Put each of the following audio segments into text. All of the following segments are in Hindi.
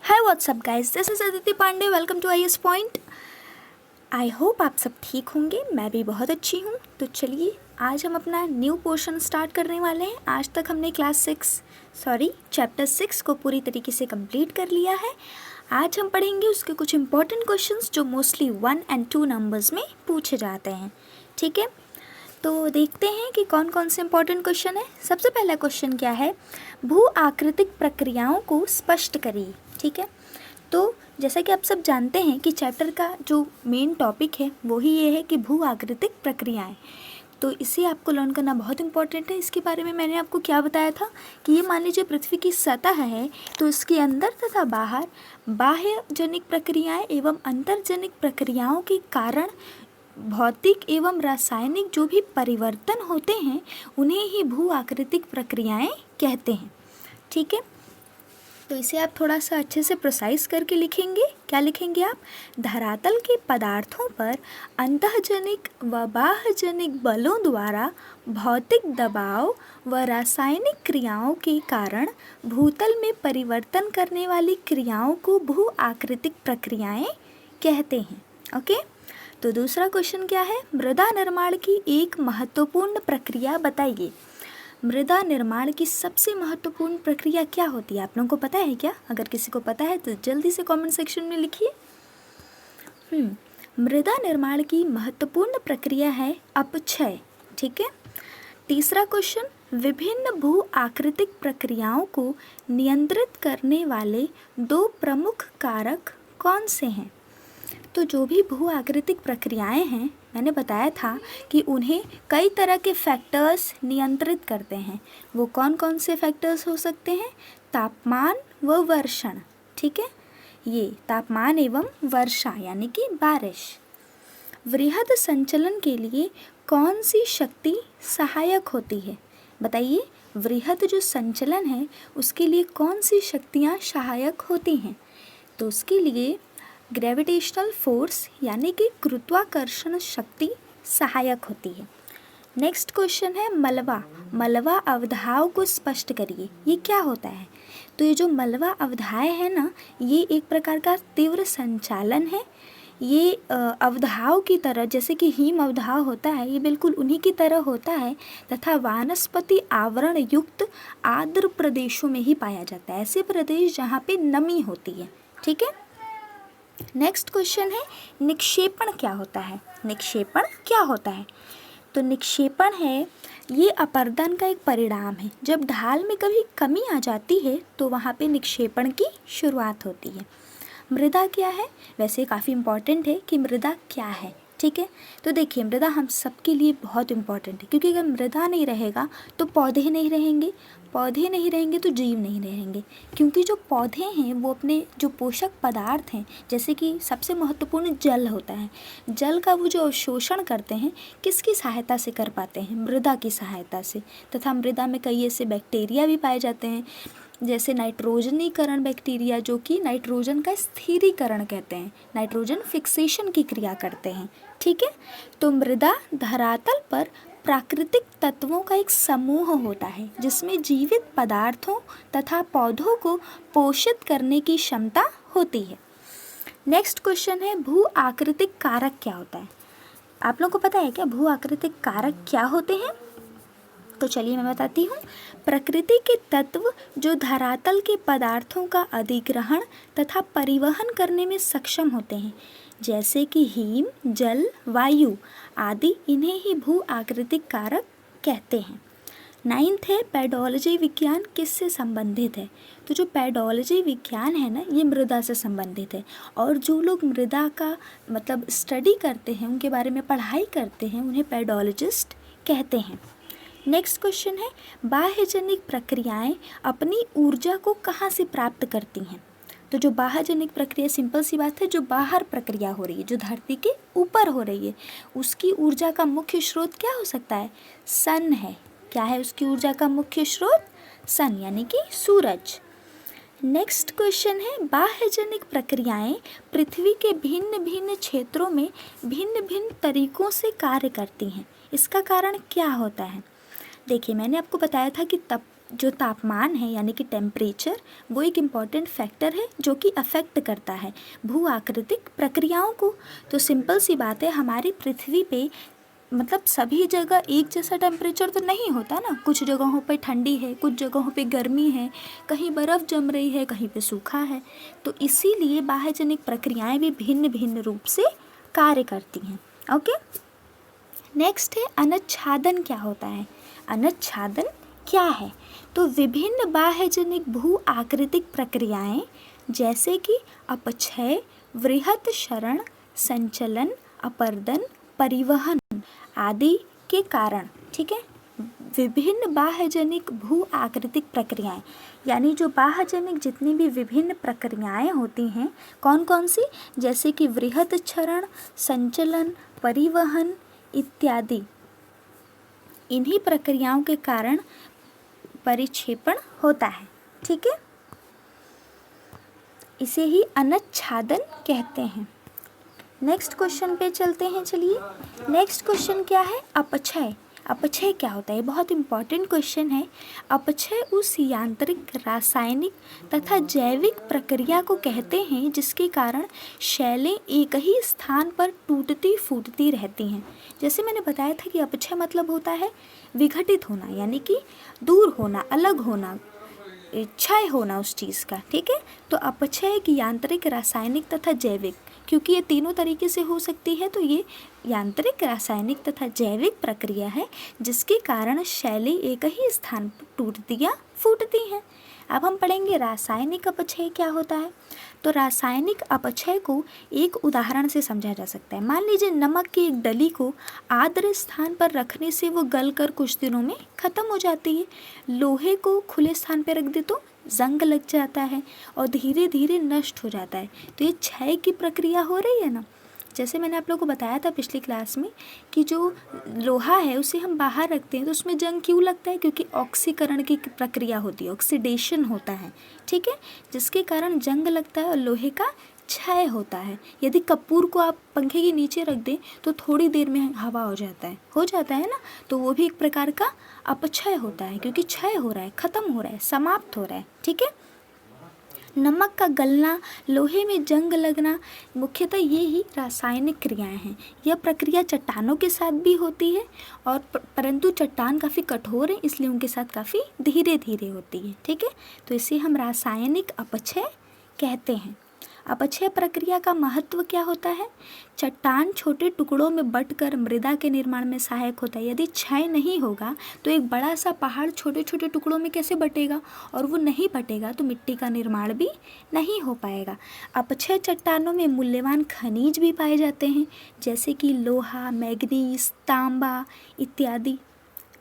Hi what's up guys, this is Aditi Pandey. Welcome to IAS point. I hope आप सब ठीक होंगे। मैं भी बहुत अच्छी हूँ। तो चलिए आज हम अपना न्यू पोर्शन स्टार्ट करने वाले हैं। आज तक हमने चैप्टर 6 को पूरी तरीके से कंप्लीट कर लिया है। आज हम पढ़ेंगे उसके कुछ इंपॉर्टेंट क्वेश्चंस जो मोस्टली 1 और 2 नंबर्स में पूछे जाते हैं। ठीक है, तो देखते हैं कि कौन कौन से इंपॉर्टेंट क्वेश्चन है। सबसे पहला क्वेश्चन क्या है, भू आकृतिक प्रक्रियाओं को स्पष्ट करिए। ठीक है, तो जैसा कि आप सब जानते हैं कि चैप्टर का जो मेन टॉपिक है वो ही ये है कि भू आकृतिक प्रक्रियाएं। तो इसे आपको लर्न करना बहुत इंपॉर्टेंट है। इसके बारे में मैंने आपको क्या बताया था कि ये मान लीजिए पृथ्वी की सतह है, तो इसके अंदर तथा बाहर बाह्य जनिक प्रक्रियाएं एवं अंतर्जनिक प्रक्रियाओं के कारण भौतिक एवं रासायनिक जो भी परिवर्तन होते हैं उन्हें ही भू आकृतिक प्रक्रियाएं कहते हैं। ठीक है, तो इसे आप थोड़ा सा अच्छे से प्रोसाइज करके लिखेंगे। क्या लिखेंगे आप, धरातल के पदार्थों पर अंतःजनिक व बाह्यजनिक बलों द्वारा भौतिक दबाव व रासायनिक क्रियाओं के कारण भूतल में परिवर्तन करने वाली क्रियाओं को भू आकृतिक प्रक्रियाएं कहते हैं। ओके, तो दूसरा क्वेश्चन क्या है, मृदा निर्माण की एक महत्वपूर्ण प्रक्रिया बताइए। मृदा निर्माण की सबसे महत्वपूर्ण प्रक्रिया क्या होती है, आप लोगों को पता है क्या? अगर किसी को पता है तो जल्दी से कमेंट सेक्शन में लिखिए। मृदा निर्माण की महत्वपूर्ण प्रक्रिया है अपक्षय। ठीक है, तीसरा क्वेश्चन, विभिन्न भू आकृतिक प्रक्रियाओं को नियंत्रित करने वाले 2 प्रमुख कारक कौन से हैं? तो जो भी भू आकृतिक प्रक्रियाएं हैं, मैंने बताया था कि उन्हें कई तरह के फैक्टर्स नियंत्रित करते हैं। वो कौन कौन से फैक्टर्स हो सकते हैं, तापमान व वर्षण। ठीक है, ये तापमान एवं वर्षा यानी कि बारिश। वृहद संचलन के लिए कौन सी शक्ति सहायक होती है? बताइए, वृहद जो संचलन है उसके लिए कौन सी शक्तियाँ सहायक होती हैं? तो उसके लिए ग्रेविटेशनल फोर्स यानी कि गुरुत्वाकर्षण शक्ति सहायक होती है। नेक्स्ट क्वेश्चन है, मलबा अवधाव को स्पष्ट करिए। ये क्या होता है? तो ये जो मलबा अवधाव है ना, ये एक प्रकार का तीव्र संचालन है। ये अवधाव की तरह, जैसे कि हिम अवधाव होता है, ये बिल्कुल उन्हीं की तरह होता है तथा वानस्पति आवरण युक्त आर्द्र प्रदेशों में ही पाया जाता है। ऐसे प्रदेश जहाँ पे नमी होती है। ठीक है, नेक्स्ट क्वेश्चन है, निक्षेपण क्या होता है? निक्षेपण क्या होता है? तो निक्षेपण है ये अपरदन का एक परिणाम है। जब ढाल में कभी कमी आ जाती है तो वहाँ पे निक्षेपण की शुरुआत होती है। मृदा क्या है? वैसे काफ़ी इम्पॉर्टेंट है कि मृदा क्या है। ठीक है, तो देखिए मृदा हम सबके लिए बहुत इम्पॉर्टेंट है, क्योंकि अगर मृदा नहीं रहेगा तो पौधे नहीं रहेंगे, पौधे नहीं रहेंगे तो जीव नहीं रहेंगे। क्योंकि जो पौधे हैं वो अपने जो पोषक पदार्थ हैं, जैसे कि सबसे महत्वपूर्ण जल होता है, जल का वो जो अवशोषण करते हैं किसकी सहायता से कर पाते हैं? मृदा की सहायता से। तथा मृदा में कई ऐसे बैक्टीरिया भी पाए जाते हैं, जैसे नाइट्रोजनीकरण बैक्टीरिया, जो कि नाइट्रोजन का स्थिरीकरण कहते हैं, नाइट्रोजन फिक्सेशन की क्रिया करते हैं। ठीक है, तो मृदा धरातल पर प्राकृतिक तत्वों का एक समूह होता है जिसमें जीवित पदार्थों तथा पौधों को पोषित करने की क्षमता होती है। नेक्स्ट क्वेश्चन है, भू आकृतिक कारक क्या होता है? आप लोगों को पता है क्या भू आकृतिक कारक क्या होते हैं? तो चलिए मैं बताती हूँ। प्रकृति के तत्व जो धरातल के पदार्थों का अधिग्रहण तथा परिवहन करने में सक्षम होते हैं, जैसे कि हिम, जल, वायु आदि, इन्हें ही भू आकृतिक कारक कहते हैं। 9th है, पेडोलॉजी विज्ञान किससे संबंधित है? तो जो पेडोलॉजी विज्ञान है ना, ये मृदा से संबंधित है। और जो लोग मृदा का मतलब स्टडी करते हैं, उनके बारे में पढ़ाई करते हैं, उन्हें पेडोलॉजिस्ट कहते हैं। नेक्स्ट क्वेश्चन है, बाह्यजनिक प्रक्रियाएं अपनी ऊर्जा को कहाँ से प्राप्त करती हैं? तो जो बाह्यजनिक प्रक्रिया, सिंपल सी बात है, जो बाहर प्रक्रिया हो रही है, जो धरती के ऊपर हो रही है, उसकी ऊर्जा का मुख्य स्रोत क्या हो सकता है? सन है। क्या है उसकी ऊर्जा का मुख्य स्रोत? सन यानी कि सूरज। नेक्स्ट क्वेश्चन है, बाह्यजनिक प्रक्रियाएं पृथ्वी के भिन्न भिन्न क्षेत्रों में भिन्न भिन्न तरीकों से कार्य करती हैं। इसका कारण क्या होता है? देखिए मैंने आपको बताया था कि जो तापमान है यानी कि टेम्परेचर, वो एक इम्पॉर्टेंट फैक्टर है जो कि अफेक्ट करता है भू आकृतिक प्रक्रियाओं को। तो सिंपल सी बात है, हमारी पृथ्वी पे मतलब सभी जगह एक जैसा टेम्परेचर तो नहीं होता ना, कुछ जगहों पे ठंडी है, कुछ जगहों पे गर्मी है, कहीं बर्फ़ जम रही है, कहीं पे सूखा है। तो इसीलिए बाह्यजनिक प्रक्रियाएं भी भिन्न भिन्न रूप से कार्य करती हैं। ओके, नेक्स्ट है अनुच्छादन क्या होता है। अनुच्छादन क्या है? तो विभिन्न बाह्यजनिक भू आकृतिक प्रक्रियाएं जैसे कि अपक्षय, वृहत क्षरण, संचलन, अपर्दन, परिवहन आदि के कारण, ठीक है, विभिन्न बाह्यजनिक भू आकृतिक प्रक्रियाएं, यानी जो बाह्यजनिक जितनी भी विभिन्न प्रक्रियाएं होती हैं, कौन कौन सी, जैसे कि वृहत क्षरण, संचलन, परिवहन इत्यादि, इन्हीं प्रक्रियाओं के कारण परिक्षेपण होता है। ठीक है, इसे ही अनुच्छादन कहते हैं। नेक्स्ट क्वेश्चन पे चलते हैं। चलिए, नेक्स्ट क्वेश्चन क्या है? अपक्षय। अपक्षय क्या होता है? बहुत इंपॉर्टेंट क्वेश्चन है। अपक्षय उस यांत्रिक, रासायनिक तथा जैविक प्रक्रिया को कहते हैं जिसके कारण शैलें एक ही स्थान पर टूटती फूटती रहती हैं। जैसे मैंने बताया था कि अपक्षय मतलब होता है विघटित होना, यानी कि दूर होना, अलग होना, क्षय होना उस चीज़ का। ठीक है, तो अपक्षय एक यांत्रिक, रासायनिक तथा जैविक, क्योंकि ये तीनों तरीके से हो सकती है, तो ये यांत्रिक, रासायनिक तथा जैविक प्रक्रिया है जिसके कारण शैलें एक ही स्थान पर टूटती या फूटती हैं। अब हम पढ़ेंगे रासायनिक अपक्षय क्या होता है। तो रासायनिक अपक्षय को एक उदाहरण से समझा जा सकता है। मान लीजिए नमक की एक डली को आर्द्र स्थान पर रखने से वो गलकर कुछ दिनों में ख़त्म हो जाती है। लोहे को खुले स्थान पर रख दे तो जंग लग जाता है और धीरे धीरे नष्ट हो जाता है। तो ये क्षय की प्रक्रिया हो रही है ना। जैसे मैंने आप लोगों को बताया था पिछली क्लास में कि जो लोहा है उसे हम बाहर रखते हैं तो उसमें जंग क्यों लगता है? क्योंकि ऑक्सीकरण की प्रक्रिया होती है, ऑक्सीडेशन होता है। ठीक है, जिसके कारण जंग लगता है और लोहे का क्षय होता है। यदि कपूर को आप पंखे के नीचे रख दें तो थोड़ी देर में हवा हो जाता है ना, तो वो भी एक प्रकार का अपक्षय होता है क्योंकि क्षय हो रहा है, ख़त्म हो रहा है, समाप्त हो रहा है। ठीक है, नमक का गलना, लोहे में जंग लगना, मुख्यतः ये ही रासायनिक क्रियाएं हैं। यह प्रक्रिया चट्टानों के साथ भी होती है और परंतु चट्टान काफ़ी कठोर है इसलिए उनके साथ काफ़ी धीरे धीरे होती है। ठीक है, तो इसे हम रासायनिक अपक्षय कहते हैं। अपक्षय प्रक्रिया का महत्व क्या होता है? चट्टान छोटे टुकड़ों में बंटकर मृदा के निर्माण में सहायक होता है। यदि क्षय नहीं होगा तो एक बड़ा सा पहाड़ छोटे छोटे टुकड़ों में कैसे बटेगा, और वो नहीं बटेगा तो मिट्टी का निर्माण भी नहीं हो पाएगा। अपक्षय चट्टानों में मूल्यवान खनिज भी पाए जाते हैं जैसे कि लोहा, मैग्नीज, तांबा इत्यादि।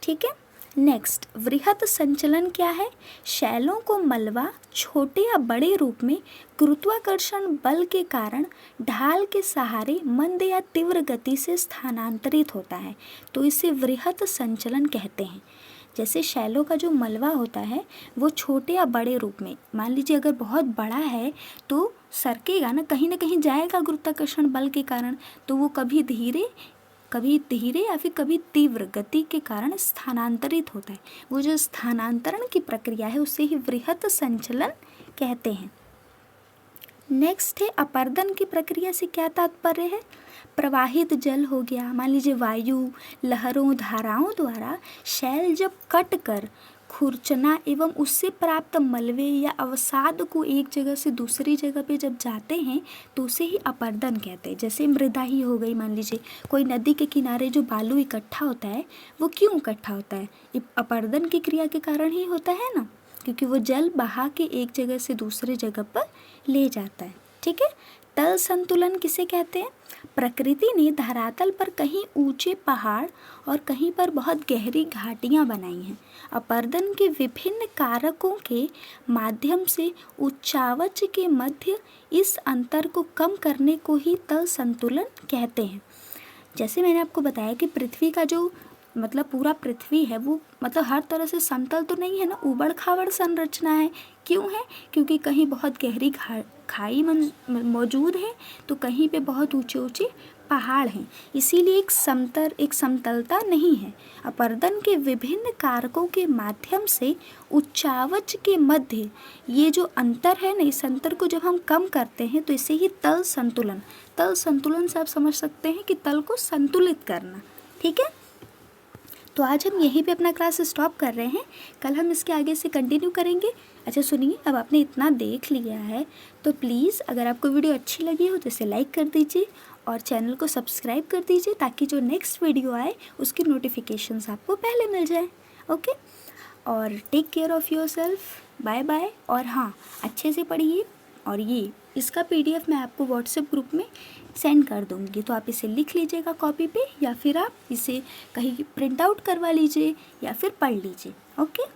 ठीक है, नेक्स्ट वृहत संचलन क्या है? शैलों को मलबा छोटे या बड़े रूप में गुरुत्वाकर्षण बल के कारण ढाल के सहारे मंद या तीव्र गति से स्थानांतरित होता है, तो इसे वृहत संचलन कहते हैं। जैसे शैलों का जो मलबा होता है वो छोटे या बड़े रूप में, मान लीजिए अगर बहुत बड़ा है तो सरकेगा ना कहीं जाएगा गुरुत्वाकर्षण बल के कारण, तो वो कभी धीरे या फिर कभी तीव्र गति के कारण स्थानांतरित होता है। वो जो स्थानांतरण की प्रक्रिया है उसे ही वृहत संचलन कहते हैं। नेक्स्ट है अपर्दन की प्रक्रिया से क्या तात्पर्य है? प्रवाहित जल हो गया, मान लीजिए वायु, लहरों, धाराओं द्वारा शैल जब कट कर खुरचना एवं उससे प्राप्त मलबे या अवसाद को एक जगह से दूसरी जगह पे जब जाते हैं तो उसे ही अपर्दन कहते हैं। जैसे मृदा ही हो गई, मान लीजिए कोई नदी के किनारे जो बालू इकट्ठा होता है वो क्यों इकट्ठा होता है? अपर्दन की क्रिया के कारण ही होता है ना, क्योंकि वो जल बहा के एक जगह से दूसरी जगह पर ले जाता है। ठीक है, तल संतुलन किसे कहते हैं? प्रकृति ने धरातल पर कहीं ऊंचे पहाड़ और कहीं पर बहुत गहरी घाटियां बनाई हैं। अपर्दन के विभिन्न कारकों के माध्यम से उच्चावच के मध्य इस अंतर को कम करने को ही तल संतुलन कहते हैं। जैसे मैंने आपको बताया कि पृथ्वी का जो मतलब पूरा पृथ्वी है वो मतलब हर तरह से समतल तो नहीं है ना, ऊबड़ खाबड़ संरचना है। क्यों है? क्योंकि कहीं बहुत गहरी खाई मौजूद है तो कहीं पे बहुत ऊंचे ऊंचे पहाड़ हैं, इसीलिए एक समतलता नहीं है। अपर्दन के विभिन्न कारकों के माध्यम से उच्चावच के मध्य ये जो अंतर है ना, इस अंतर को जब हम कम करते हैं तो इसे ही तल संतुलन से आप समझ सकते हैं कि तल को संतुलित करना। ठीक है, तो आज हम यहीं पे अपना क्लास स्टॉप कर रहे हैं, कल हम इसके आगे से कंटिन्यू करेंगे। अच्छा सुनिए, अब आपने इतना देख लिया है तो प्लीज़ अगर आपको वीडियो अच्छी लगी हो तो इसे लाइक कर दीजिए और चैनल को सब्सक्राइब कर दीजिए ताकि जो नेक्स्ट वीडियो आए उसकी नोटिफिकेशंस आपको पहले मिल जाए। ओके, और take care of your self, bye bye. और हाँ, अच्छे से पढ़िए। और ये इसका PDF मैं आपको व्हाट्सएप ग्रुप में सेंड कर दूँगी, तो आप इसे लिख लीजिएगा कॉपी पे, या फिर आप इसे कहीं प्रिंट आउट करवा लीजिए या फिर पढ़ लीजिए। ओके।